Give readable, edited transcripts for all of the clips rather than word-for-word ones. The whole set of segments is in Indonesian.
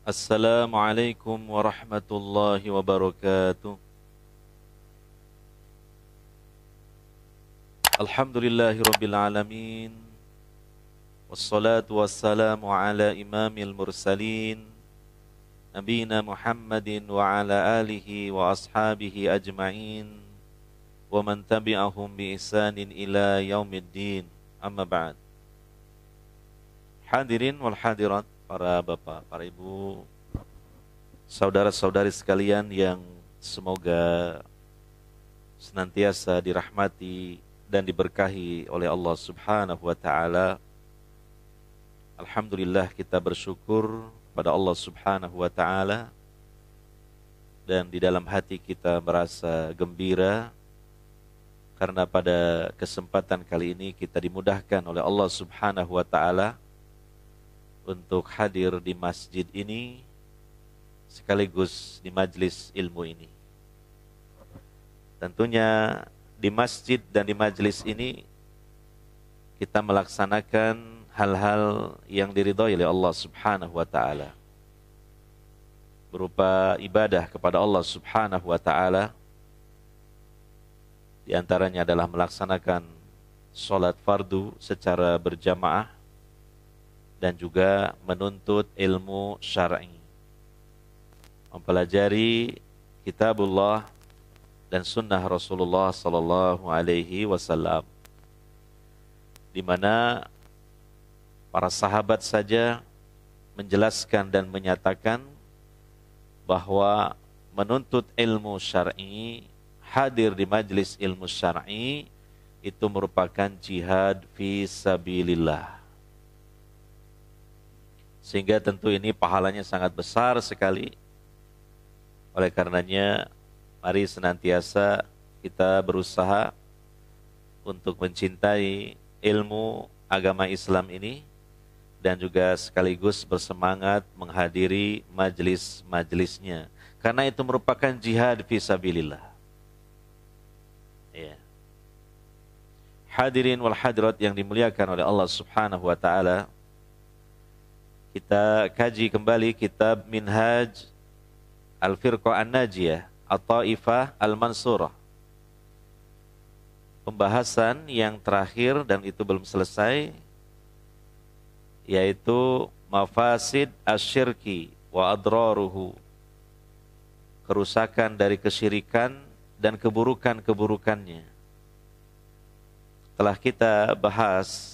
Assalamualaikum warahmatullahi wabarakatuh. Alhamdulillahi rabbil alamin. Wassalatu wassalamu ala imamil mursalin Nabina Muhammadin wa ala alihi wa ashabihi ajma'in wa man tabi'ahum bi ihsanin ila yaumiddin. Amma ba'd. Hadirin wal hadirat, para bapak, para ibu, saudara-saudari sekalian yang semoga senantiasa dirahmati dan diberkahi oleh Allah Subhanahu wa taala. Alhamdulillah, kita bersyukur pada Allah Subhanahu wa taala dan di dalam hati kita merasa gembira karena pada kesempatan kali ini kita dimudahkan oleh Allah Subhanahu wa taala untuk hadir di masjid ini sekaligus di majlis ilmu ini. Tentunya di masjid dan di majlis ini kita melaksanakan hal-hal yang diridhai oleh Allah Subhanahu wa taala, berupa ibadah kepada Allah Subhanahu wa taala. Di antaranya adalah melaksanakan salat fardu secara berjamaah dan juga menuntut ilmu syar'i, mempelajari kitabullah dan sunnah Rasulullah sallallahu alaihi wasallam, di mana para sahabat saja menjelaskan dan menyatakan bahwa menuntut ilmu syar'i, hadir di majlis ilmu syar'i itu merupakan jihad fi sabilillah. Sehingga tentu ini pahalanya sangat besar sekali. Oleh karenanya, mari senantiasa kita berusaha untuk mencintai ilmu agama Islam ini dan juga sekaligus bersemangat menghadiri majlis-majlisnya. Karena itu merupakan jihad fi sabilillah. Ya. Hadirin wal hadirat yang dimuliakan oleh Allah Subhanahu wa taala, kita kaji kembali kitab Minhaj Al-Firqah An-Najiyah At-Taifah Al-Mansurah. Pembahasan yang terakhir dan itu belum selesai, yaitu mafasid asyirki wa adraruhu, kerusakan dari kesyirikan dan keburukan-keburukannya. Telah kita bahas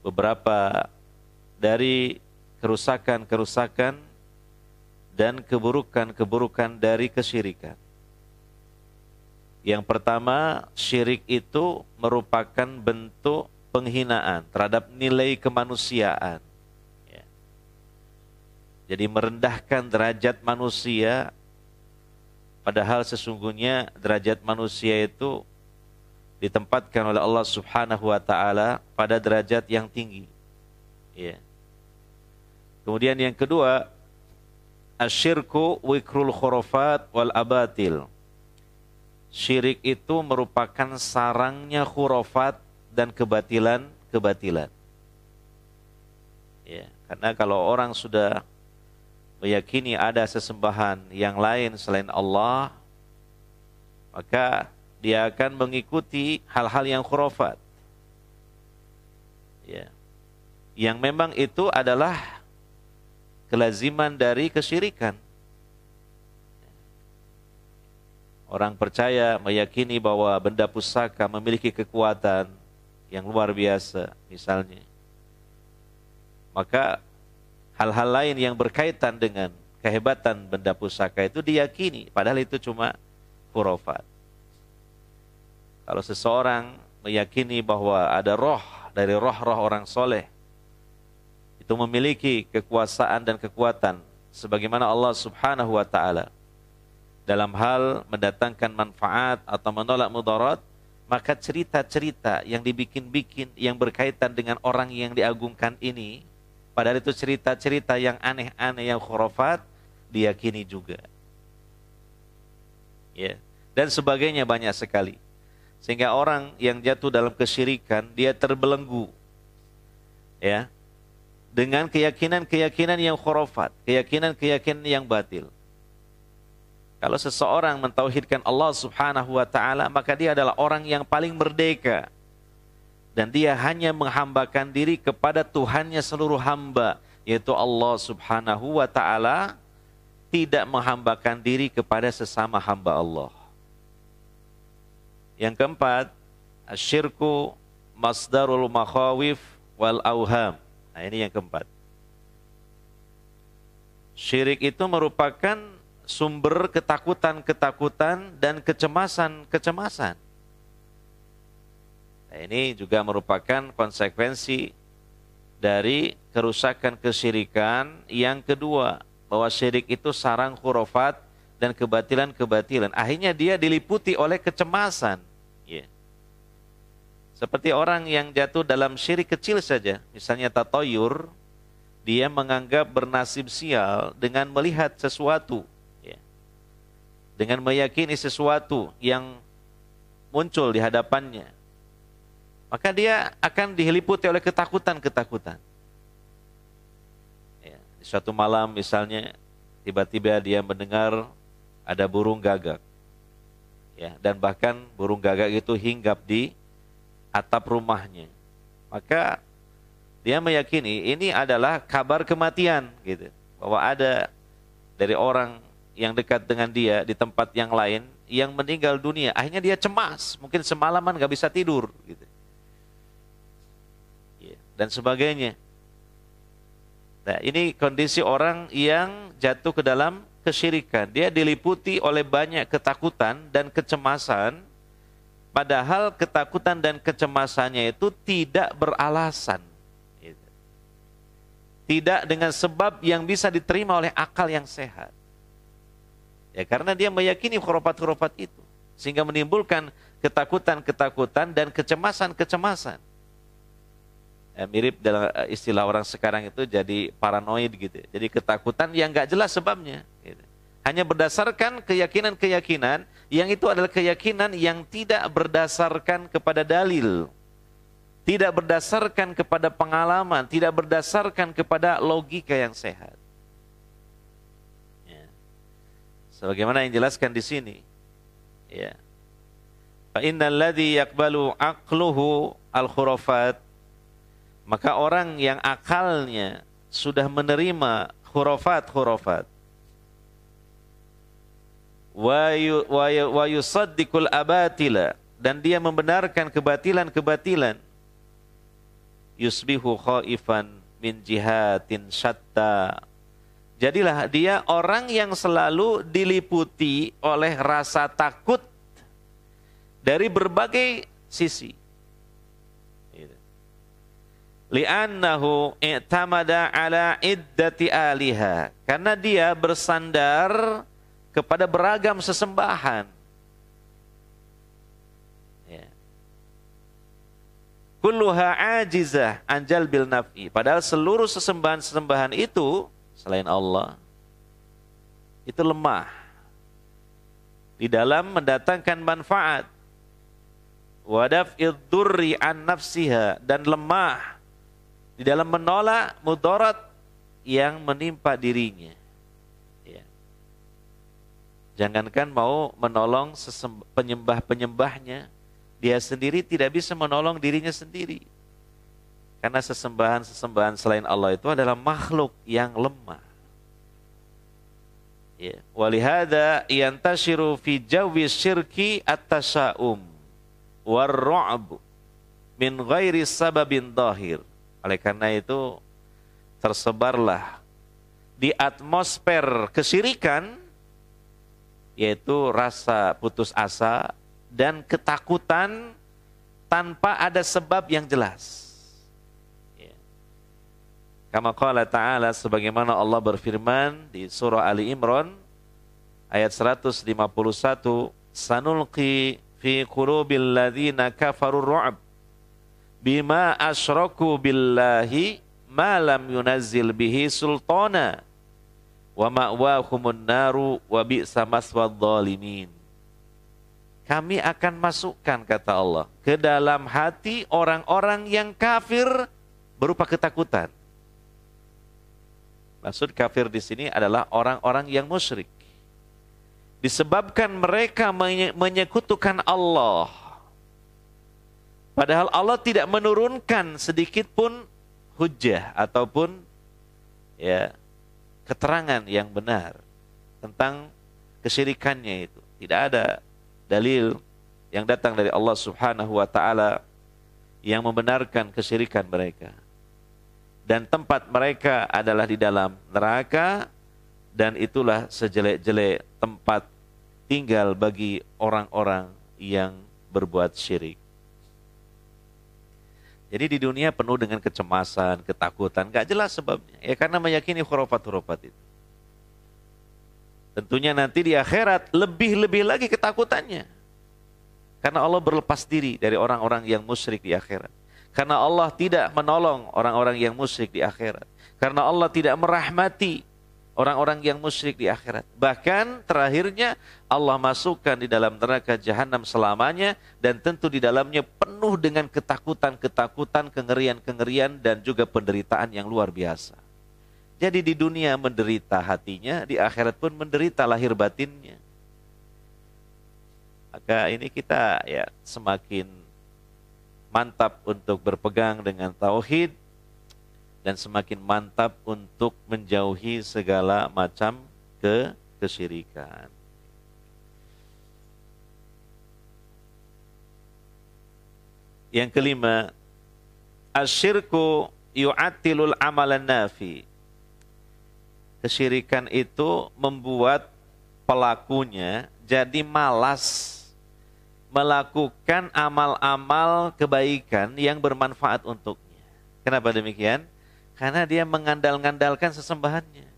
beberapa dari kerusakan-kerusakan dan keburukan-keburukan dari kesyirikan. Yang pertama, syirik itu merupakan bentuk penghinaan terhadap nilai kemanusiaan. Ya. Jadi merendahkan derajat manusia, padahal sesungguhnya derajat manusia itu ditempatkan oleh Allah Subhanahu wa taala pada derajat yang tinggi. Ya. Kemudian yang kedua, asyirku wikrul khurafat wal abatil. Syirik itu merupakan sarangnya khurafat dan kebatilan-kebatilan. Ya, karena kalau orang sudah meyakini ada sesembahan yang lain selain Allah, maka dia akan mengikuti hal-hal yang khurafat. Ya. Yang memang itu adalah kelaziman dari kesyirikan. Orang percaya meyakini bahwa benda pusaka memiliki kekuatan yang luar biasa misalnya. Maka hal-hal lain yang berkaitan dengan kehebatan benda pusaka itu diyakini, padahal itu cuma khurafat. Kalau seseorang meyakini bahwa ada roh dari roh-roh orang soleh, itu memiliki kekuasaan dan kekuatan sebagaimana Allah Subhanahu wa taala dalam hal mendatangkan manfaat atau menolak mudarat, maka cerita-cerita yang dibikin-bikin yang berkaitan dengan orang yang diagungkan ini, padahal itu cerita-cerita yang aneh-aneh, yang khurafat, diyakini juga. Ya, dan sebagainya banyak sekali. Sehingga orang yang jatuh dalam kesyirikan, dia terbelenggu. Ya. dengan keyakinan-keyakinan yang khurafat, keyakinan-keyakinan yang batil. Kalau seseorang mentauhidkan Allah Subhanahu wa taala, maka dia adalah orang yang paling merdeka. Dan dia hanya menghambakan diri kepada Tuhannya seluruh hamba, yaitu Allah Subhanahu wa taala, tidak menghambakan diri kepada sesama hamba Allah. Yang keempat, asyirku masdarul makhawif wal auham. Nah, ini yang keempat. Syirik itu merupakan sumber ketakutan-ketakutan dan kecemasan-kecemasan. Nah, ini juga merupakan konsekuensi dari kerusakan kesyirikan. Yang kedua, bahwa syirik itu sarang khurafat dan kebatilan-kebatilan. Akhirnya dia diliputi oleh kecemasan. Ya. Seperti orang yang jatuh dalam syirik kecil saja, misalnya tatoyur, dia menganggap bernasib sial dengan melihat sesuatu, ya, dengan meyakini sesuatu yang muncul di hadapannya. Maka dia akan diliputi oleh ketakutan-ketakutan. Ya, di suatu malam misalnya, tiba-tiba dia mendengar ada burung gagak. Ya, dan bahkan burung gagak itu hinggap di atap rumahnya. Maka dia meyakini ini adalah kabar kematian, gitu. Bahwa ada dari orang yang dekat dengan dia di tempat yang lain yang meninggal dunia. Akhirnya dia cemas, mungkin semalaman gak bisa tidur, gitu. Ya, dan sebagainya. Nah, ini kondisi orang yang jatuh ke dalam kesyirikan. Dia diliputi oleh banyak ketakutan dan kecemasan, padahal ketakutan dan kecemasannya itu tidak beralasan. Tidak dengan sebab yang bisa diterima oleh akal yang sehat. Ya, karena dia meyakini khurafat-khurafat itu, sehingga menimbulkan ketakutan-ketakutan dan kecemasan-kecemasan. Ya, mirip dalam istilah orang sekarang itu jadi paranoid gitu. Jadi ketakutan yang nggak jelas sebabnya. Gitu. Hanya berdasarkan keyakinan-keyakinan yang itu adalah keyakinan yang tidak berdasarkan kepada dalil. Tidak berdasarkan kepada pengalaman, tidak berdasarkan kepada logika yang sehat. Ya. Sebagaimana yang dijelaskan di sini. Ya. Fa innal ladzi yaqbalu aqluhu al-khurafat, maka orang yang akalnya sudah menerima khurafat-khurafat, wa yusaddiqul abatila, dan dia membenarkan kebatilan-kebatilan, yusbihu khaifan min jihatin syatta, jadilah dia orang yang selalu diliputi oleh rasa takut dari berbagai sisi. Li'annahu i'tamada ala iddati aliha, karena dia bersandar kepada beragam sesembahan. Ya. Kulluha ajizah anjal bil naf'i, padahal seluruh sesembahan-sesembahan itu selain Allah itu lemah di dalam mendatangkan manfaat, wa daf'id durri an nafsiha, dan lemah di dalam menolak mudarat yang menimpa dirinya. Ya. Jangankan mau menolong penyembah-penyembahnya, dia sendiri tidak bisa menolong dirinya sendiri. Karena sesembahan-sesembahan selain Allah itu adalah makhluk yang lemah. Ya. Walihada yantashiru fi jawi syirki at-tasa'um war-ru'b min ghairi sababin dhahir. Oleh karena itu tersebarlah di atmosfer kesyirikan, yaitu rasa putus asa dan ketakutan tanpa ada sebab yang jelas. Kama qala ta'ala, sebagaimana Allah berfirman di surah Ali Imran ayat 151, sanulqi fi qulubil ladzina kafarur ru'b bima asyraku billahi ma lam yunazzil bihi sultana wa ma'wahumun naru wa bi'sa maswad dhalimin. Kami akan masukkan, kata Allah, ke dalam hati orang-orang yang kafir berupa ketakutan. Maksud kafir di sini adalah orang-orang yang musyrik. Disebabkan mereka menyekutukan Allah. Padahal Allah tidak menurunkan sedikit pun hujjah ataupun ya keterangan yang benar tentang kesyirikannya itu. Tidak ada dalil yang datang dari Allah Subhanahu wa taala yang membenarkan kesyirikan mereka. Dan tempat mereka adalah di dalam neraka, dan itulah sejelek-jelek tempat tinggal bagi orang-orang yang berbuat syirik. Jadi di dunia penuh dengan kecemasan, ketakutan, gak jelas sebabnya. Ya karena meyakini khurafat-khurafat itu. Tentunya nanti di akhirat lebih-lebih lagi ketakutannya. Karena Allah berlepas diri dari orang-orang yang musyrik di akhirat. Karena Allah tidak menolong orang-orang yang musyrik di akhirat. Karena Allah tidak merahmati orang-orang yang musyrik di akhirat. Bahkan terakhirnya Allah masukkan di dalam neraka jahanam selamanya, dan tentu di dalamnya penuh dengan ketakutan-ketakutan, kengerian-kengerian, dan juga penderitaan yang luar biasa. Jadi di dunia menderita hatinya, di akhirat pun menderita lahir batinnya. Maka ini kita ya semakin mantap untuk berpegang dengan tauhid, dan semakin mantap untuk menjauhi segala macam kesyirikan. Yang kelima, asyirku yu'attilul amalan nafi. Kesyirikan itu membuat pelakunya jadi malas melakukan amal-amal kebaikan yang bermanfaat untuknya. Kenapa demikian? Karena dia mengandal-ngandalkan sesembahannya.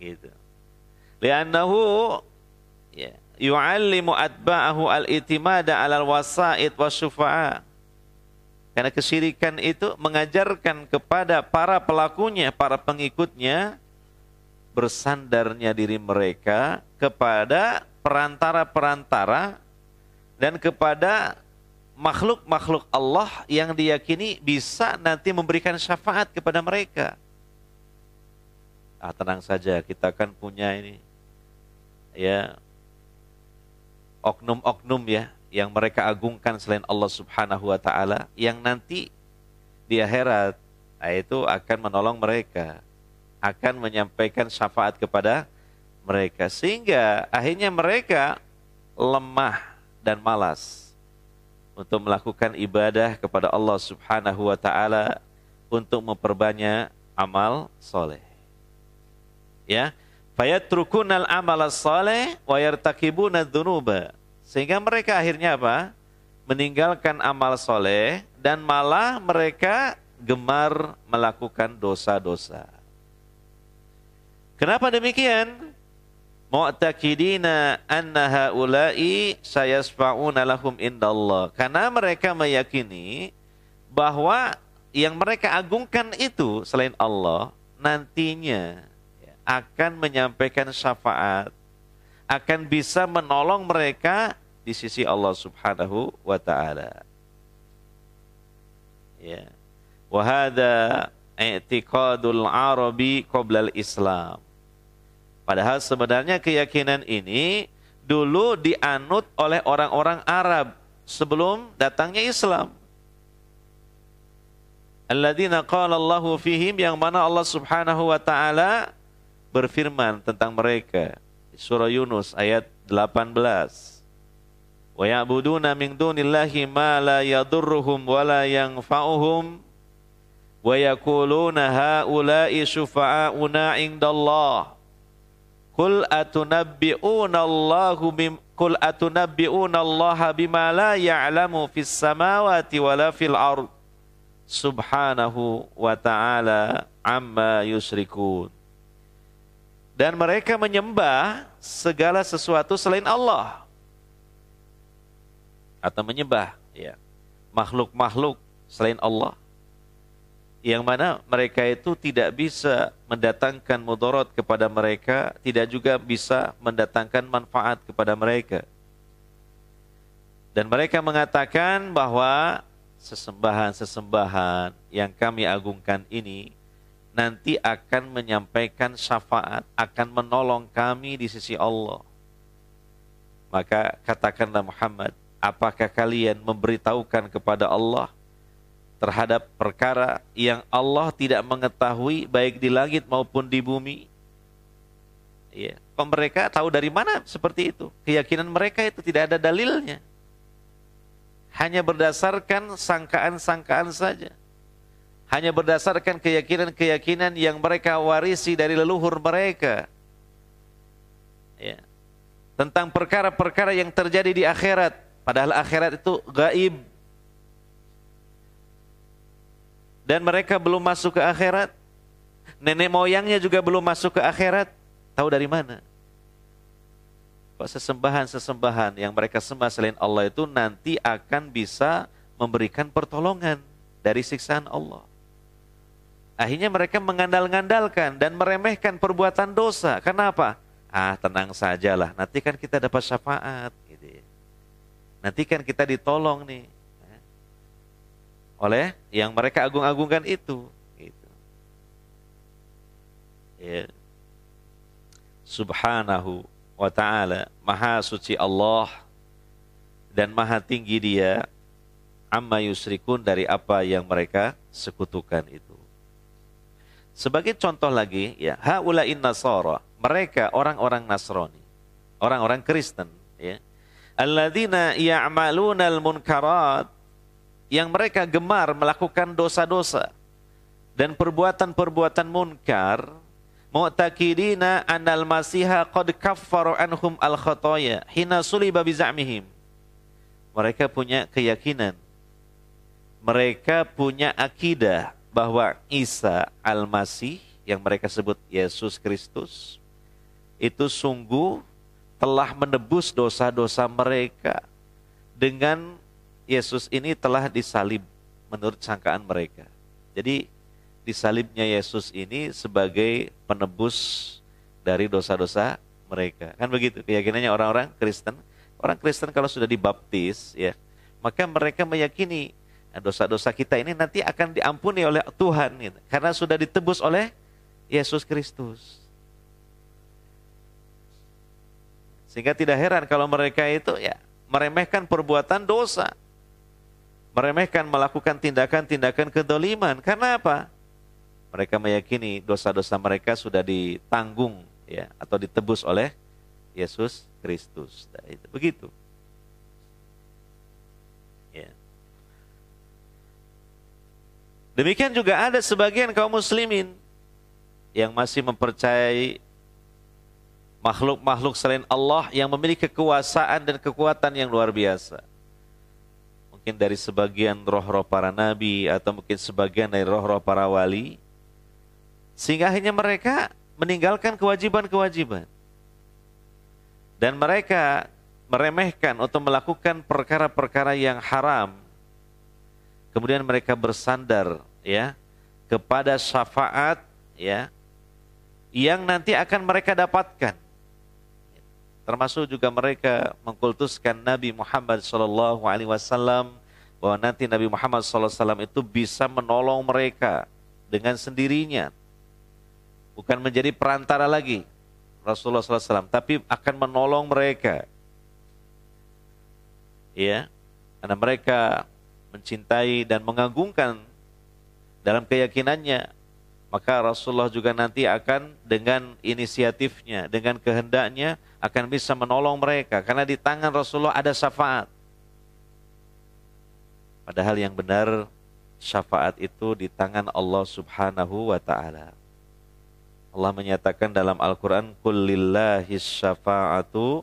Gitu. Li'annahu ya, yu'allimu atba'ahu al-itimada 'alal wasa'id wasyufa'a. Karena kesyirikan itu mengajarkan kepada para pelakunya, para pengikutnya, bersandarnya diri mereka kepada perantara-perantara dan kepada makhluk-makhluk Allah yang diyakini bisa nanti memberikan syafaat kepada mereka. Tenang saja, kita kan punya ini ya oknum-oknum ya yang mereka agungkan selain Allah Subhanahu wa taala, yang nanti di akhirat itu akan menolong mereka, akan menyampaikan syafaat kepada mereka, sehingga akhirnya mereka lemah dan malas untuk melakukan ibadah kepada Allah Subhanahu wa taala, untuk memperbanyak amal soleh. Ya, fayatrukunal amala soleh wa yartakibuna dzunuba. Sehingga mereka akhirnya apa? Meninggalkan amal soleh dan malah mereka gemar melakukan dosa-dosa. Kenapa demikian? Mu'taqidina anna haula'i sayasfa'una lahum indallah. Karena mereka meyakini bahwa yang mereka agungkan itu selain Allah nantinya akan menyampaikan syafaat, akan bisa menolong mereka di sisi Allah Subhanahu wa taala. Ya. Wa hadza i'tiqadul Arabi qabla al-Islam. Padahal sebenarnya keyakinan ini dulu dianut oleh orang-orang Arab sebelum datangnya Islam. Alladzina qala Allahu fihim, yang mana Allah Subhanahu wa taala berfirman tentang mereka di surah Yunus ayat 18. Wa ya'buduna min dunillahi ma la yadurruhum wa la yanfa'uhum wa yaquluna haula'i syufa'auna 'indallah. Qul atunabbi'una Allaha bima la ya'lamu fis samawati wala fil ard subhanahu wa ta'ala amma yusyrikun. Dan mereka menyembah segala sesuatu selain Allah, atau menyembah ya makhluk-makhluk selain Allah, yang mana mereka itu tidak bisa mendatangkan mudarat kepada mereka, tidak juga bisa mendatangkan manfaat kepada mereka. Dan mereka mengatakan bahwa sesembahan-sesembahan yang kami agungkan ini nanti akan menyampaikan syafaat, akan menolong kami di sisi Allah. Maka katakanlah Muhammad, apakah kalian memberitahukan kepada Allah terhadap perkara yang Allah tidak mengetahui baik di langit maupun di bumi? Ya, mereka tahu dari mana seperti itu? Keyakinan mereka itu tidak ada dalilnya. Hanya berdasarkan sangkaan-sangkaan saja. Hanya berdasarkan keyakinan-keyakinan yang mereka warisi dari leluhur mereka. Ya. Tentang perkara-perkara yang terjadi di akhirat. Padahal akhirat itu gaib. Dan mereka belum masuk ke akhirat. Nenek moyangnya juga belum masuk ke akhirat. Tahu dari mana? Sesembahan-sesembahan yang mereka sembah selain Allah itu nanti akan bisa memberikan pertolongan dari siksaan Allah. Akhirnya mereka mengandal-ngandalkan dan meremehkan perbuatan dosa. Kenapa? Tenang sajalah, nanti kan kita dapat syafaat. Gitu ya. Nanti kan kita ditolong nih. Oleh yang mereka agung-agungkan itu. Gitu. Ya. Subhanahu wa ta'ala, maha suci Allah dan maha tinggi Dia, amma yusrikun, dari apa yang mereka sekutukan itu. Sebagai contoh lagi, ya, haula'in nasara, mereka orang-orang Nasrani, orang-orang Kristen, ya, alladzina ya'malunal munkarat, yang mereka gemar melakukan dosa-dosa dan perbuatan-perbuatan munkar, mu'taqidina annal masiha qad kaffara anhum al khotoya hina suliba bizamihim. Mereka punya keyakinan, mereka punya akidah bahwa Isa al-Masih, yang mereka sebut Yesus Kristus, itu sungguh telah menebus dosa-dosa mereka. Dengan Yesus ini telah disalib menurut sangkaan mereka. Jadi disalibnya Yesus ini sebagai penebus dari dosa-dosa mereka. Kan begitu keyakinannya orang-orang Kristen. Orang Kristen kalau sudah dibaptis, ya, maka mereka meyakini dosa-dosa kita ini nanti akan diampuni oleh Tuhan, gitu, karena sudah ditebus oleh Yesus Kristus. Sehingga tidak heran kalau mereka itu ya meremehkan perbuatan dosa. Meremehkan melakukan tindakan-tindakan kedoliman. Karena apa? Mereka meyakini dosa-dosa mereka sudah ditanggung, ya, atau ditebus oleh Yesus Kristus. Nah, itu begitu. Ya. Demikian juga ada sebagian kaum muslimin yang masih mempercayai makhluk-makhluk selain Allah yang memiliki kekuasaan dan kekuatan yang luar biasa. Mungkin dari sebagian roh-roh para nabi atau mungkin sebagian dari roh-roh para wali. Sehingga akhirnya mereka meninggalkan kewajiban-kewajiban. Dan mereka meremehkan atau melakukan perkara-perkara yang haram. Kemudian mereka bersandar, ya, kepada syafaat, ya, yang nanti akan mereka dapatkan. Termasuk juga mereka mengkultuskan Nabi Muhammad SAW, bahwa nanti Nabi Muhammad SAW itu bisa menolong mereka dengan sendirinya. Bukan menjadi perantara lagi Rasulullah SAW, tapi akan menolong mereka. Ya, karena mereka mencintai dan mengagungkan dalam keyakinannya, maka Rasulullah juga nanti akan dengan inisiatifnya, dengan kehendaknya akan bisa menolong mereka. Karena di tangan Rasulullah ada syafaat. Padahal yang benar syafaat itu di tangan Allah Subhanahu wa ta'ala. Allah menyatakan dalam Al-Quran, Qul lillahis syafa'atu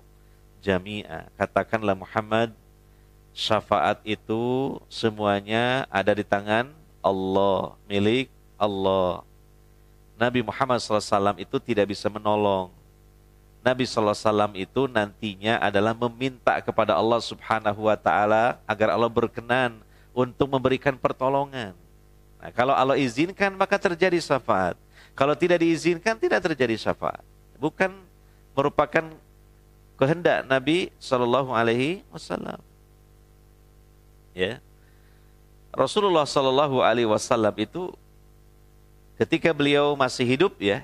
jami'a. Katakanlah Muhammad, syafaat itu semuanya ada di tangan Allah, milik Allah. Nabi Muhammad SAW itu tidak bisa menolong. Nabi SAW itu nantinya adalah meminta kepada Allah Subhanahu wa ta'ala agar Allah berkenan untuk memberikan pertolongan. Nah, kalau Allah izinkan maka terjadi syafaat. Kalau tidak diizinkan tidak terjadi syafaat. Bukan merupakan kehendak Nabi SAW. Ya. Rasulullah SAW itu ketika beliau masih hidup ya,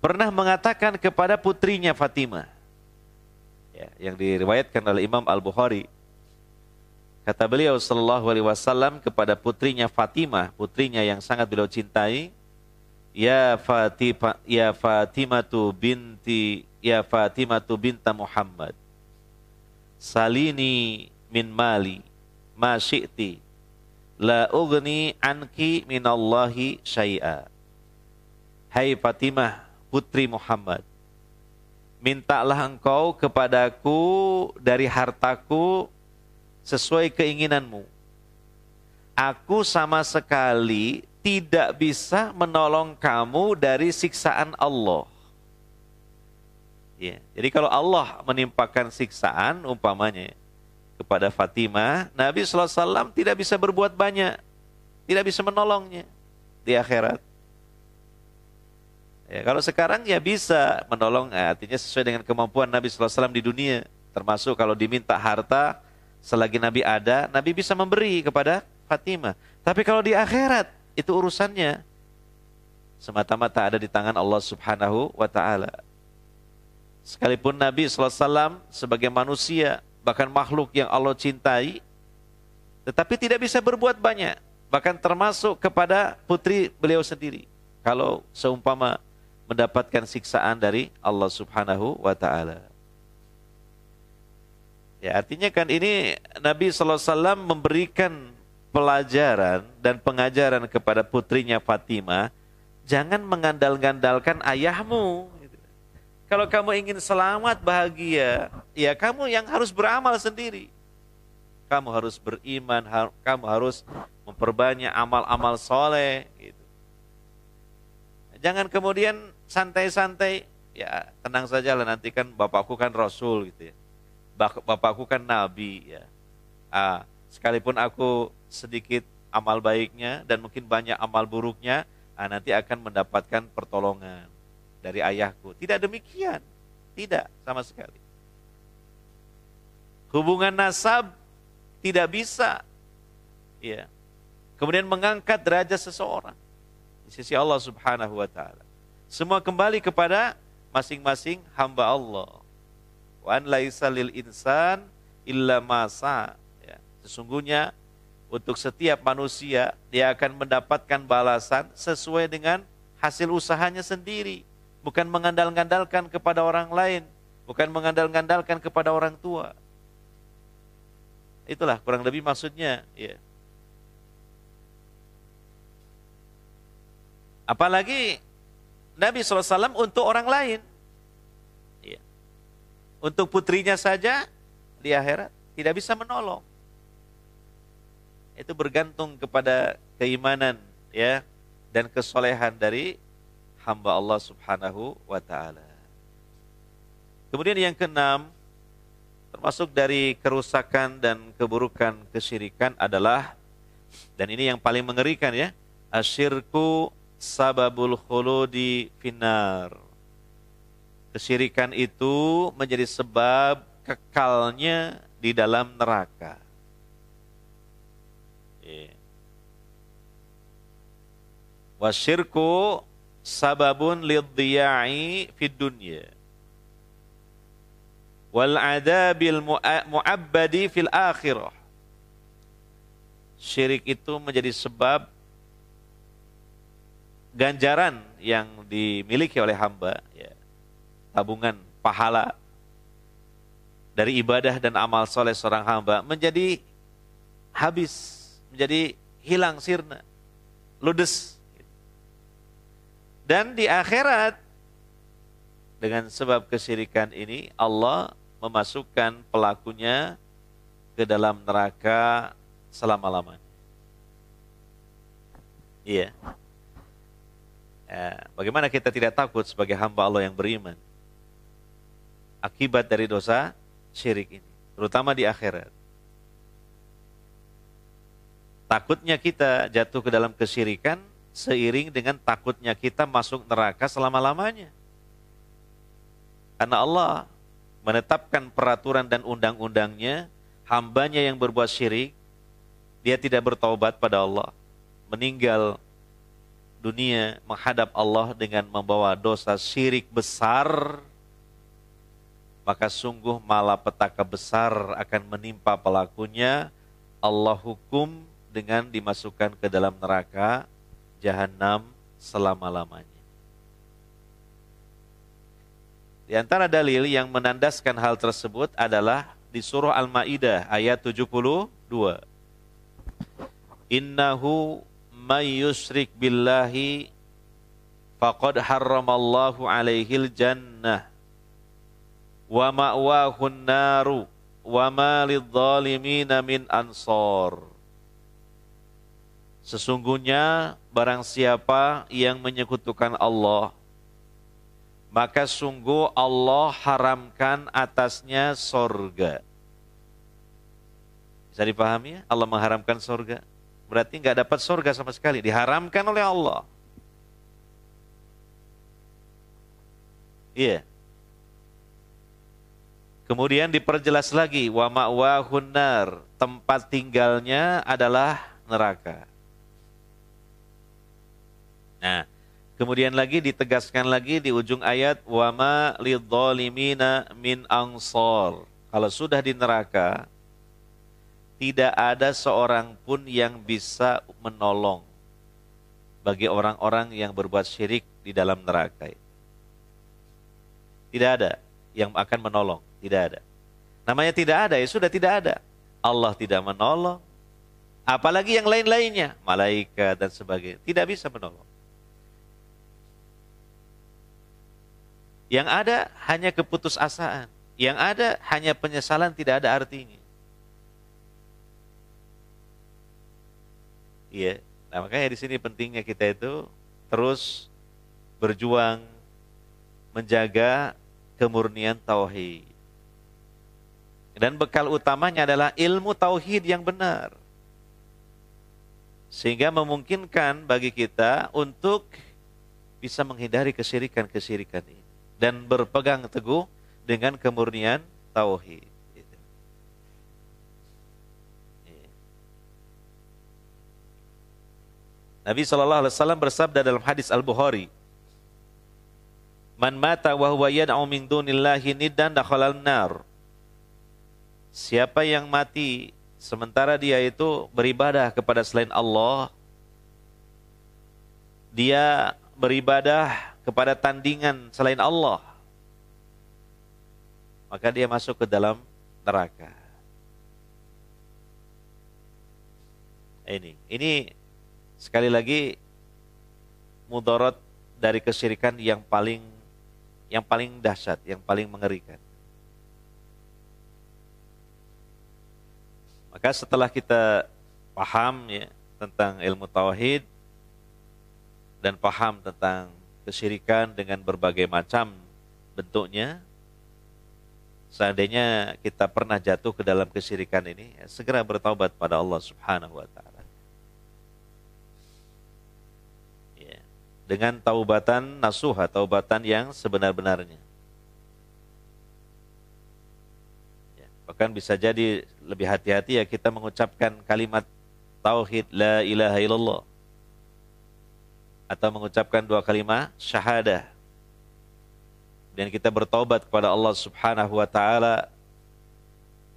pernah mengatakan kepada putrinya Fatimah, ya, yang diriwayatkan oleh Imam Al-Bukhari. Kata beliau sallallahu alaihi wasallam kepada putrinya Fatimah, putrinya yang sangat beliau cintai, ya Fatimatu binta Muhammad, salini min mali ma syi'ti, la ughni anki minallahi syai'a. Hai Fatimah, putri Muhammad, mintalah engkau kepadaku dari hartaku sesuai keinginanmu. Aku sama sekali tidak bisa menolong kamu dari siksaan Allah. Ya, jadi kalau Allah menimpakan siksaan umpamanya kepada Fatimah, Nabi SAW tidak bisa berbuat banyak, tidak bisa menolongnya di akhirat. Ya, kalau sekarang ya bisa menolong, artinya sesuai dengan kemampuan Nabi SAW di dunia. Termasuk kalau diminta harta, selagi Nabi ada, Nabi bisa memberi kepada Fatimah. Tapi kalau di akhirat, itu urusannya semata-mata ada di tangan Allah Subhanahu wa Ta'ala. Sekalipun Nabi SAW sebagai manusia, bahkan makhluk yang Allah cintai, tetapi tidak bisa berbuat banyak. Bahkan termasuk kepada putri beliau sendiri. Kalau seumpama mendapatkan siksaan dari Allah Subhanahu wa Ta'ala. Ya, artinya kan ini Nabi SAW memberikan pelajaran dan pengajaran kepada putrinya Fatimah, jangan mengandal-gandalkan ayahmu. Kalau kamu ingin selamat, bahagia, ya kamu yang harus beramal sendiri. Kamu harus beriman, kamu harus memperbanyak amal-amal soleh. Gitu. Jangan kemudian santai-santai, ya tenang saja lah, nanti kan bapakku kan Rasul gitu ya. Bapakku kan Nabi ya. Sekalipun aku sedikit amal baiknya dan mungkin banyak amal buruknya, nanti akan mendapatkan pertolongan dari ayahku. Tidak demikian. Tidak sama sekali. Hubungan nasab tidak bisa ya, kemudian mengangkat derajat seseorang di sisi Allah Subhanahu wa Ta'ala. Semua kembali kepada masing-masing hamba Allah. Wa an laisa lil insan illa ma sa. Ya, sesungguhnya untuk setiap manusia dia akan mendapatkan balasan sesuai dengan hasil usahanya sendiri, bukan mengandal-ngandalkan kepada orang lain, bukan mengandal-ngandalkan kepada orang tua. Itulah kurang lebih maksudnya, ya. Apalagi Nabi SAW untuk orang lain. Untuk putrinya saja di akhirat tidak bisa menolong. Itu bergantung kepada keimanan ya dan kesolehan dari hamba Allah Subhanahu wa Ta'ala. Kemudian yang keenam, termasuk dari kerusakan dan keburukan kesyirikan adalah, dan ini yang paling mengerikan ya, asyirku sababul khuludi finnar. Kesyirikan itu menjadi sebab kekalnya di dalam neraka. Wasyirku sababun lidhiya'i fid dunya wal adabil mu'abbadi fil akhirah. Syirik itu menjadi sebab ganjaran yang dimiliki oleh hamba ya, tabungan pahala dari ibadah dan amal soleh seorang hamba menjadi habis, menjadi hilang sirna, ludes. Dan di akhirat dengan sebab kesyirikan ini Allah memasukkan pelakunya ke dalam neraka selama-lamanya. Iya. Bagaimana kita tidak takut sebagai hamba Allah yang beriman akibat dari dosa syirik ini, terutama di akhirat. Takutnya kita jatuh ke dalam kesyirikan seiring dengan takutnya kita masuk neraka selama-lamanya. Karena Allah menetapkan peraturan dan undang-undangnya, hambanya yang berbuat syirik, dia tidak bertaubat pada Allah, meninggal dunia menghadap Allah dengan membawa dosa syirik besar, maka sungguh malapetaka besar akan menimpa pelakunya. Allah hukum dengan dimasukkan ke dalam neraka Jahanam selama-lamanya. Di antara dalil yang menandaskan hal tersebut adalah di surah Al-Maidah ayat 72. Innahu may yusyrik billahi faqad harramallahu alaihil jannah wa ma'wahun naru wa ma lidzalimina min ansor. Sesungguhnya barang siapa yang menyekutukan Allah, maka sungguh Allah haramkan atasnya sorga. Bisa dipahami ya? Allah mengharamkan sorga. Berarti nggak dapat sorga sama sekali. Diharamkan oleh Allah. Iya. Kemudian diperjelas lagi. Wa ma'wahun nar. Tempat tinggalnya adalah neraka. Nah. Kemudian lagi ditegaskan lagi di ujung ayat wa ma lidzalimina min ansor. Kalau sudah di neraka, tidak ada seorang pun yang bisa menolong bagi orang-orang yang berbuat syirik di dalam neraka. Tidak ada yang akan menolong, tidak ada. Namanya tidak ada, ya sudah tidak ada. Allah tidak menolong, apalagi yang lain-lainnya, malaikat dan sebagainya, tidak bisa menolong. Yang ada hanya keputusasaan. Yang ada hanya penyesalan, tidak ada artinya. Iya. Nah, makanya di sini pentingnya kita itu terus berjuang menjaga kemurnian tauhid. Dan bekal utamanya adalah ilmu tauhid yang benar. Sehingga memungkinkan bagi kita untuk bisa menghindari kesyirikan-kesyirikan ini. Dan berpegang teguh dengan kemurnian tauhid. Nabi SAW bersabda dalam hadis Al-Bukhari, "Man mata wa huwa yad'u min dunillahi niddan dakhalal nar." Siapa yang mati sementara dia itu beribadah kepada selain Allah, dia beribadah kepada tandingan selain Allah, maka dia masuk ke dalam neraka. Ini sekali lagi mudarat dari kesyirikan yang paling dahsyat, yang paling mengerikan. Maka setelah kita paham ya tentang ilmu tauhid dan paham tentang kesyirikan dengan berbagai macam bentuknya, seandainya kita pernah jatuh ke dalam kesyirikan ini, ya, segera bertaubat pada Allah Subhanahu wa Ta'ala. Ya, dengan taubatan nasuha, taubatan yang sebenar-benarnya. Ya, bahkan bisa jadi lebih hati-hati ya kita mengucapkan kalimat tauhid la ilaha illallah, atau mengucapkan dua kalimat syahadah, dan kita bertaubat kepada Allah Subhanahu wa Ta'ala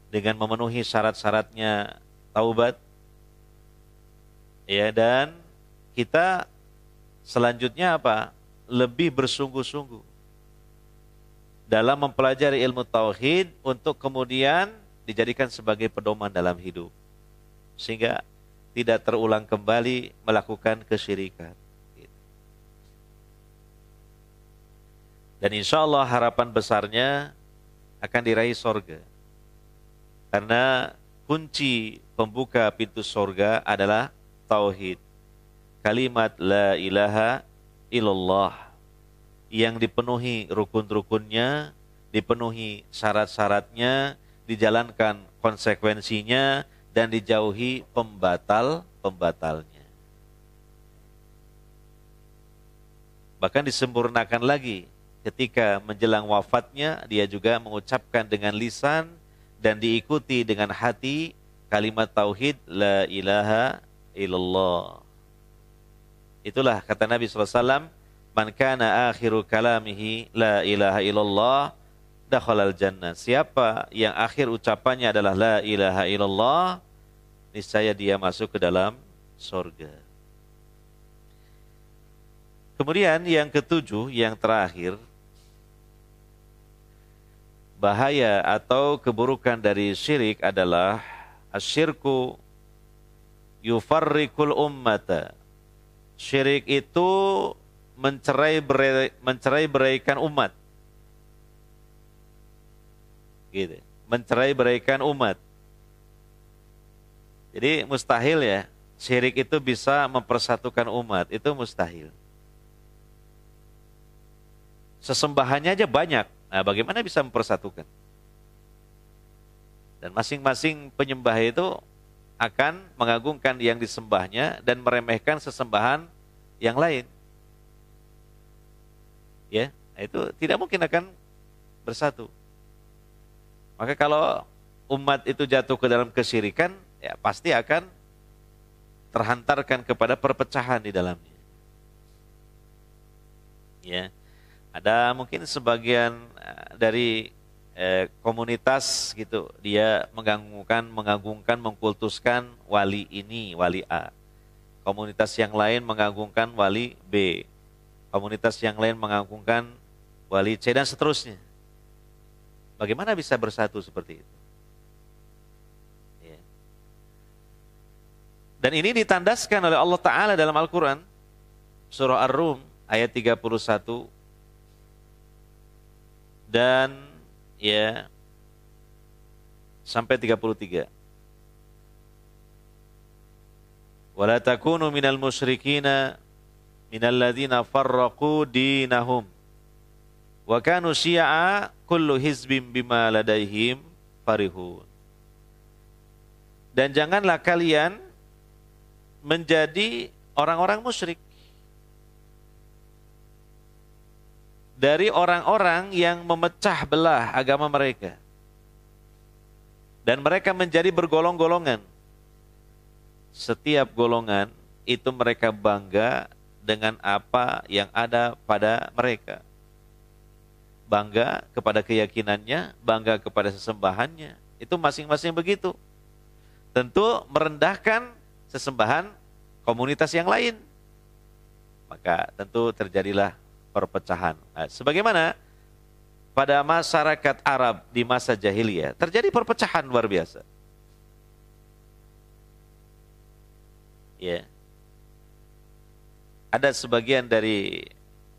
dengan memenuhi syarat-syaratnya taubat, ya, dan kita selanjutnya apa? Lebih bersungguh-sungguh dalam mempelajari ilmu tauhid untuk kemudian dijadikan sebagai pedoman dalam hidup, sehingga tidak terulang kembali melakukan kesyirikan. Dan insya Allah harapan besarnya akan diraih sorga. Karena kunci pembuka pintu sorga adalah tauhid. Kalimat la ilaha illallah yang dipenuhi rukun-rukunnya, dipenuhi syarat-syaratnya, dijalankan konsekuensinya, dan dijauhi pembatal-pembatalnya. Bahkan disempurnakan lagi. Ketika menjelang wafatnya, dia juga mengucapkan dengan lisan dan diikuti dengan hati kalimat tauhid la ilaha illallah. Itulah kata Nabi SAW, man kana akhiru kalamihi la ilaha illallah dakhalal jannah. Siapa yang akhir ucapannya adalah la ilaha illallah, niscaya dia masuk ke dalam surga. Kemudian yang ketujuh, yang terakhir, bahaya atau keburukan dari syirik adalah asyirku yufarriqul ummata. Syirik itu mencerai-beraikan umat. Gitu. Mencerai-beraikan umat. Jadi mustahil ya, syirik itu bisa mempersatukan umat, itu mustahil. Sesembahannya aja banyak. Nah, bagaimana bisa mempersatukan? Dan masing-masing penyembah itu akan mengagungkan yang disembahnya dan meremehkan sesembahan yang lain. Ya, itu tidak mungkin akan bersatu. Maka kalau umat itu jatuh ke dalam kesyirikan, ya pasti akan terhantarkan kepada perpecahan di dalamnya. Ya, ada mungkin sebagian dari komunitas gitu, dia mengagungkan, mengkultuskan wali ini, wali A. Komunitas yang lain mengagungkan wali B. Komunitas yang lain mengagungkan wali C dan seterusnya. Bagaimana bisa bersatu seperti itu? Ya. Dan ini ditandaskan oleh Allah Ta'ala dalam Al-Quran, surah Ar-Rum ayat 31 dan ya sampai 33. Wala takunu minal musyrikina minal ladzina farraqu dinahum wa kanu syi'a kullu hizbin bima ladaihim farihun. Dan janganlah kalian menjadi orang-orang musyrik, dari orang-orang yang memecah belah agama mereka. Dan mereka menjadi bergolong-golongan. Setiap golongan itu mereka bangga dengan apa yang ada pada mereka. Bangga kepada keyakinannya, bangga kepada sesembahannya. Itu masing-masing begitu. Tentu merendahkan sesembahan komunitas yang lain. Maka tentu terjadilah perpecahan. Nah, sebagaimana pada masyarakat Arab di masa jahiliyah terjadi perpecahan luar biasa. Ya. Ada sebagian dari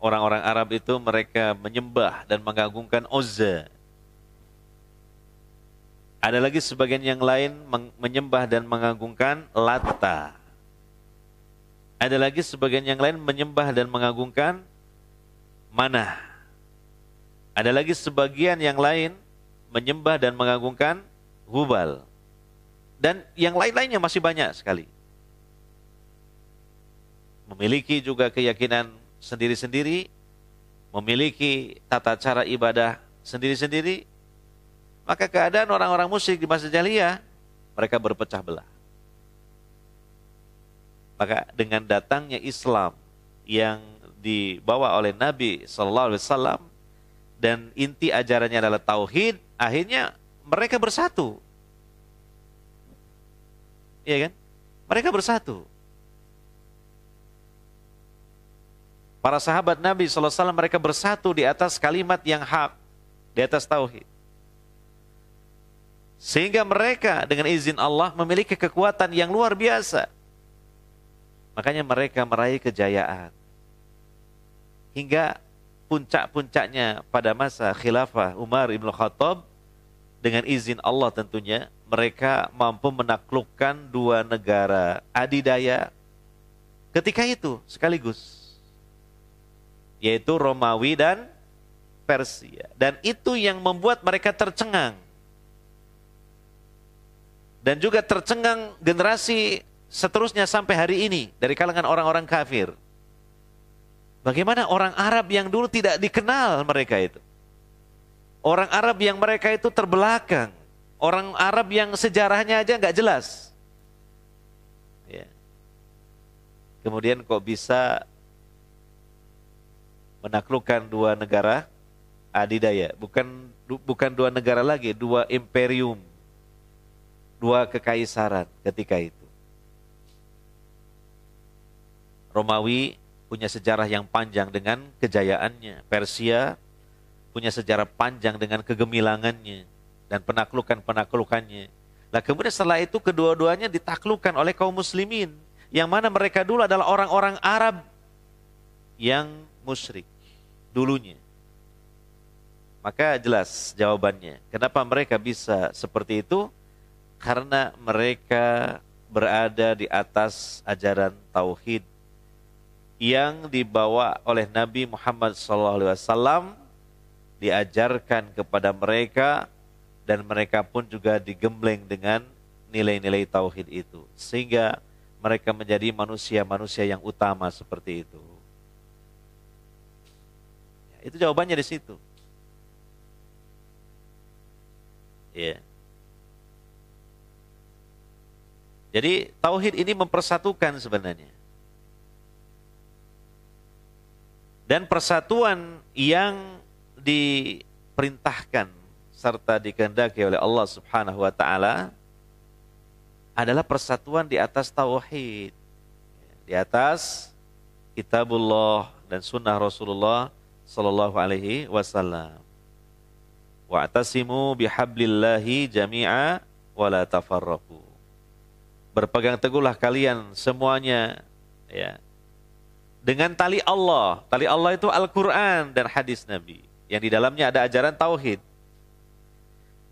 orang-orang Arab itu mereka menyembah dan mengagungkan Uzza. Ada lagi sebagian yang lain menyembah dan mengagungkan Latta. Ada lagi sebagian yang lain menyembah dan mengagungkan Manah. Ada lagi sebagian yang lain menyembah dan mengagungkan Hubal. Dan yang lain-lainnya masih banyak sekali. Memiliki juga keyakinan sendiri-sendiri, memiliki tata cara ibadah sendiri-sendiri. Maka keadaan orang-orang musyrik di masa jahiliyah, mereka berpecah belah. Maka dengan datangnya Islam yang dibawa oleh Nabi SAW dan inti ajarannya adalah tauhid, akhirnya mereka bersatu. Iya kan? Mereka bersatu. Para sahabat Nabi SAW mereka bersatu di atas kalimat yang hak, di atas tauhid. Sehingga mereka dengan izin Allah memiliki kekuatan yang luar biasa. Makanya mereka meraih kejayaan. Hingga puncak-puncaknya pada masa khilafah Umar ibn Khattab, dengan izin Allah tentunya, mereka mampu menaklukkan dua negara adidaya ketika itu sekaligus, yaitu Romawi dan Persia. Dan itu yang membuat mereka tercengang. Dan juga tercengang generasi seterusnya sampai hari ini dari kalangan orang-orang kafir. Bagaimana orang Arab yang dulu tidak dikenal mereka itu. Orang Arab yang mereka itu terbelakang. Orang Arab yang sejarahnya aja nggak jelas. Ya. kemudian kok bisa menaklukkan dua negara adidaya, bukan dua negara lagi, dua imperium, dua kekaisaran ketika itu. Romawi punya sejarah yang panjang dengan kejayaannya, Persia punya sejarah panjang dengan kegemilangannya dan penaklukan-penaklukannya. Nah, kemudian setelah itu kedua-duanya ditaklukkan oleh kaum muslimin, yang mana mereka dulu adalah orang-orang Arab yang musyrik dulunya. Maka jelas jawabannya. Kenapa mereka bisa seperti itu? Karena mereka berada di atas ajaran tauhid yang dibawa oleh Nabi Muhammad SAW, diajarkan kepada mereka, dan mereka pun juga digembleng dengan nilai-nilai tauhid itu. Sehingga mereka menjadi manusia-manusia yang utama seperti itu. Itu jawabannya di situ. Ya. Jadi tauhid ini mempersatukan sebenarnya. Dan persatuan yang diperintahkan serta dikehendaki oleh Allah Subhanahu wa taala adalah persatuan di atas tauhid. Di atas kitabullah dan sunnah Rasulullah sallallahu alaihi wasallam. Wa'tasimu bihablillahi jami'a wa la tafarraqu. Berpegang teguhlah kalian semuanya, ya, dengan tali Allah. Tali Allah itu Al-Quran dan hadis Nabi, yang di dalamnya ada ajaran tauhid.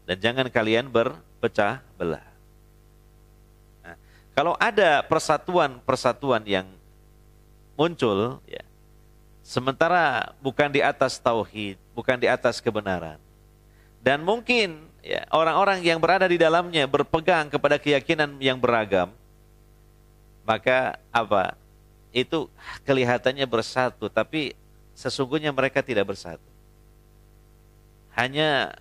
Dan jangan kalian berpecah belah. Nah, kalau ada persatuan-persatuan yang muncul, ya, sementara bukan di atas tauhid, bukan di atas kebenaran, dan mungkin, ya, orang-orang yang berada di dalamnya berpegang kepada keyakinan yang beragam, maka apa? Itu kelihatannya bersatu, tapi sesungguhnya mereka tidak bersatu. Hanya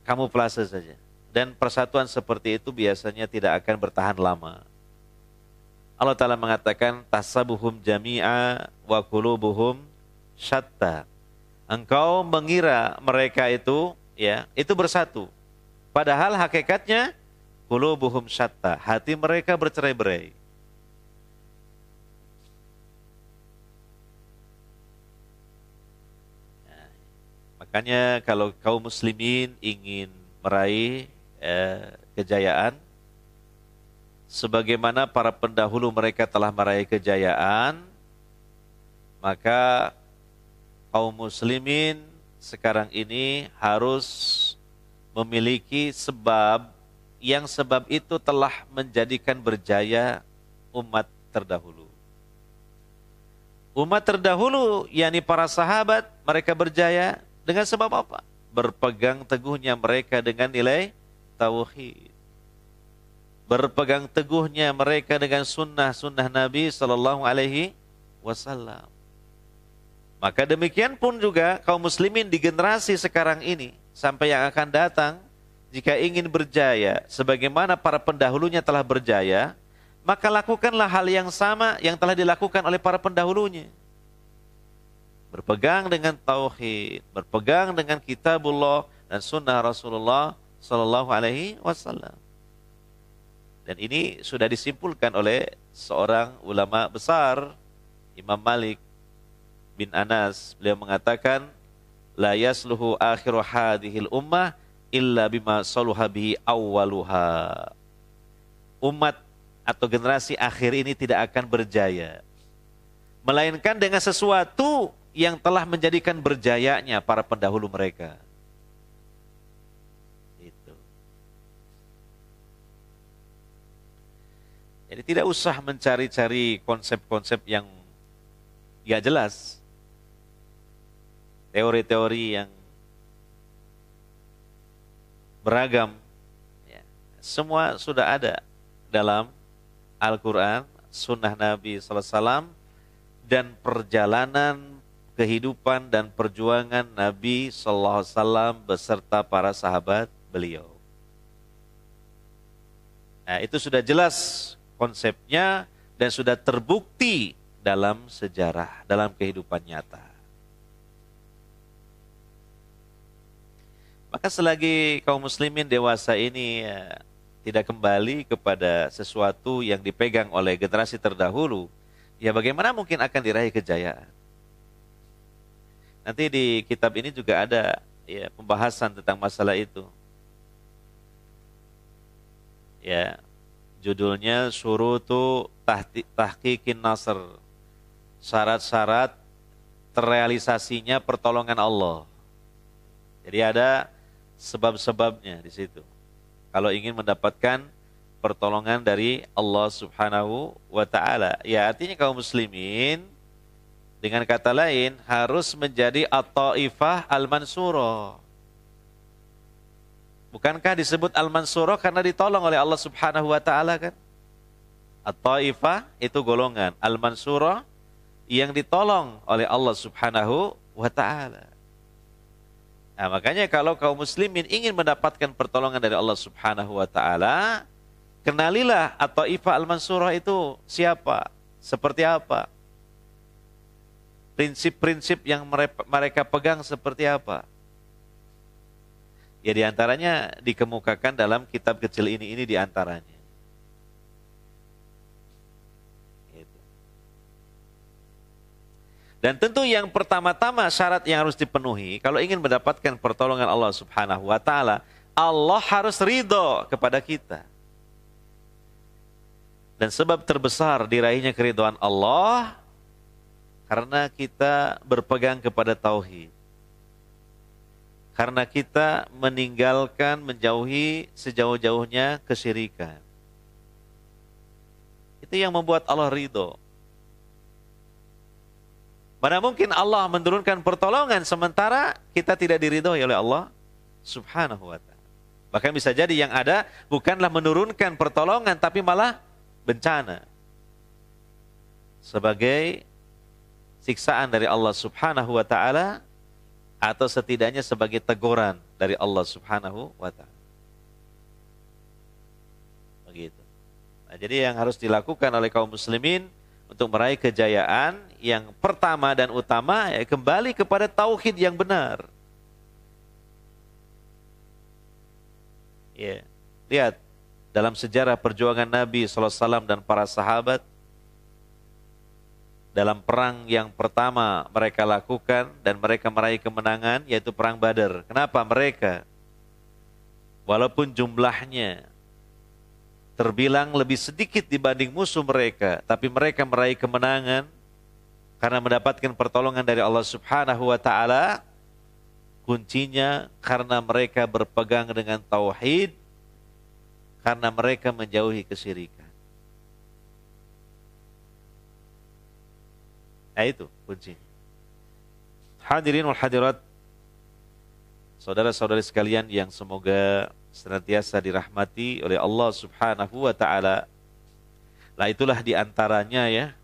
kamuflase saja. Dan persatuan seperti itu biasanya tidak akan bertahan lama. Allah Ta'ala mengatakan, tasabuhum jami'a wa qulubuhum syatta. Engkau mengira mereka itu, ya, itu bersatu. Padahal hakikatnya qulubuhum syatta. Hati mereka bercerai-berai. Makanya kalau kaum muslimin ingin meraih kejayaan, sebagaimana para pendahulu mereka telah meraih kejayaan, maka kaum muslimin sekarang ini harus memiliki sebab, yang sebab itu telah menjadikan berjaya umat terdahulu. Umat terdahulu, yakni para sahabat, mereka berjaya dengan sebab apa? Berpegang teguhnya mereka dengan nilai tauhid. Berpegang teguhnya mereka dengan sunnah-sunnah Nabi Sallallahu Alaihi Wasallam. Maka demikian pun juga kaum muslimin di generasi sekarang ini sampai yang akan datang, jika ingin berjaya sebagaimana para pendahulunya telah berjaya, maka lakukanlah hal yang sama yang telah dilakukan oleh para pendahulunya. Berpegang dengan tauhid, berpegang dengan kitabullah dan sunnah Rasulullah Sallallahu Alaihi Wasallam. Dan ini sudah disimpulkan oleh seorang ulama besar, Imam Malik bin Anas. Beliau mengatakan, la yasluhu akhiru hadhil ummah illa bima saluha bihi awwaluha. Umat atau generasi akhir ini tidak akan berjaya melainkan dengan sesuatu yang telah menjadikan berjayanya para pendahulu mereka. Itu. Jadi tidak usah mencari-cari konsep-konsep yang gak jelas. Teori-teori yang beragam. Ya. Semua sudah ada dalam Al-Quran, Sunnah Nabi SAW, dan perjalanan kehidupan dan perjuangan Nabi SAW beserta para sahabat beliau. Nah, itu sudah jelas konsepnya dan sudah terbukti dalam sejarah, dalam kehidupan nyata. Maka selagi kaum muslimin dewasa ini tidak kembali kepada sesuatu yang dipegang oleh generasi terdahulu, ya bagaimana mungkin akan diraih kejayaan? Nanti di kitab ini juga ada ya pembahasan tentang masalah itu. Ya, judulnya Syurutu Tahqiqin Nasr. Syarat-syarat terrealisasinya pertolongan Allah. Jadi ada sebab-sebabnya di situ. Kalau ingin mendapatkan pertolongan dari Allah Subhanahu wa taala, ya artinya kaum muslimin dengan kata lain harus menjadi at-taifah al-mansurah. Bukankah disebut al-mansurah karena ditolong oleh Allah Subhanahu wa taala kan? At-taifah itu golongan, al-mansurah yang ditolong oleh Allah Subhanahu wa taala. Nah, makanya kalau kaum muslimin ingin mendapatkan pertolongan dari Allah Subhanahu wa taala, kenalilah at-taifah al-mansurah itu siapa, seperti apa. Prinsip-prinsip yang mereka pegang seperti apa. Ya diantaranya dikemukakan dalam kitab kecil ini diantaranya. Gitu. Dan tentu yang pertama-tama syarat yang harus dipenuhi, kalau ingin mendapatkan pertolongan Allah Subhanahu wa taala, Allah harus ridho kepada kita. Dan sebab terbesar diraihnya keridhaan Allah, karena kita berpegang kepada tauhid. Karena kita meninggalkan, menjauhi sejauh-jauhnya kesyirikan. Itu yang membuat Allah ridho. Mana mungkin Allah menurunkan pertolongan sementara kita tidak diridhoi oleh Allah Subhanahu wa ta'ala. Bahkan bisa jadi yang ada bukanlah menurunkan pertolongan tapi malah bencana. Sebagai siksaan dari Allah Subhanahu wa ta'ala, atau setidaknya sebagai teguran dari Allah Subhanahu wa ta'ala. Begitu. Nah, jadi yang harus dilakukan oleh kaum muslimin untuk meraih kejayaan yang pertama dan utama ya kembali kepada tauhid yang benar. Ya, lihat dalam sejarah perjuangan Nabi sallallahu alaihi wasallam dan para sahabat, dalam perang yang pertama mereka lakukan dan mereka meraih kemenangan, yaitu perang Badar. Kenapa mereka? Walaupun jumlahnya terbilang lebih sedikit dibanding musuh mereka, tapi mereka meraih kemenangan karena mendapatkan pertolongan dari Allah Subhanahu wa ta'ala. Kuncinya karena mereka berpegang dengan tauhid, karena mereka menjauhi kesyirikan. Nah itu kunci. Hadirin wal hadirat, saudara-saudari sekalian yang semoga senantiasa dirahmati oleh Allah Subhanahu wa ta'ala. Lah itulah diantaranya ya,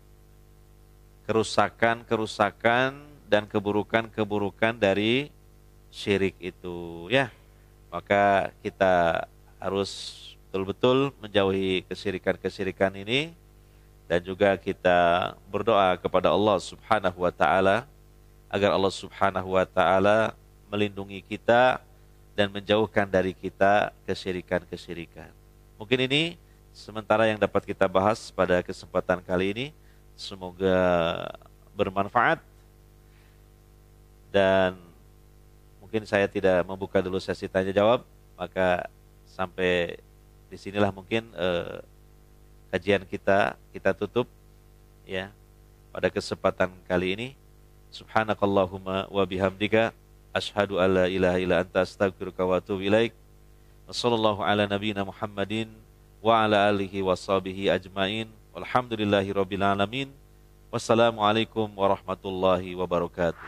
kerusakan-kerusakan dan keburukan-keburukan dari syirik itu ya. Maka kita harus betul-betul menjauhi kesyirikan-kesyirikan ini. Dan juga kita berdoa kepada Allah Subhanahu wa ta'ala agar Allah Subhanahu wa ta'ala melindungi kita dan menjauhkan dari kita kesyirikan-kesyirikan. Mungkin ini sementara yang dapat kita bahas pada kesempatan kali ini. Semoga bermanfaat. Dan mungkin saya tidak membuka dulu sesi tanya jawab, maka sampai disinilah mungkin kajian kita tutup ya pada kesempatan kali ini. Subhanakallahumma wa bihamdika asyhadu alla ilaha illa anta astaghfiruka wa atubu ilaik. Wassallallahu ala nabiyyina Muhammadin wa ala alihi washabihi ajmain. Walhamdulillahirabbil alamin. Wassalamualaikum warahmatullahi wabarakatuh.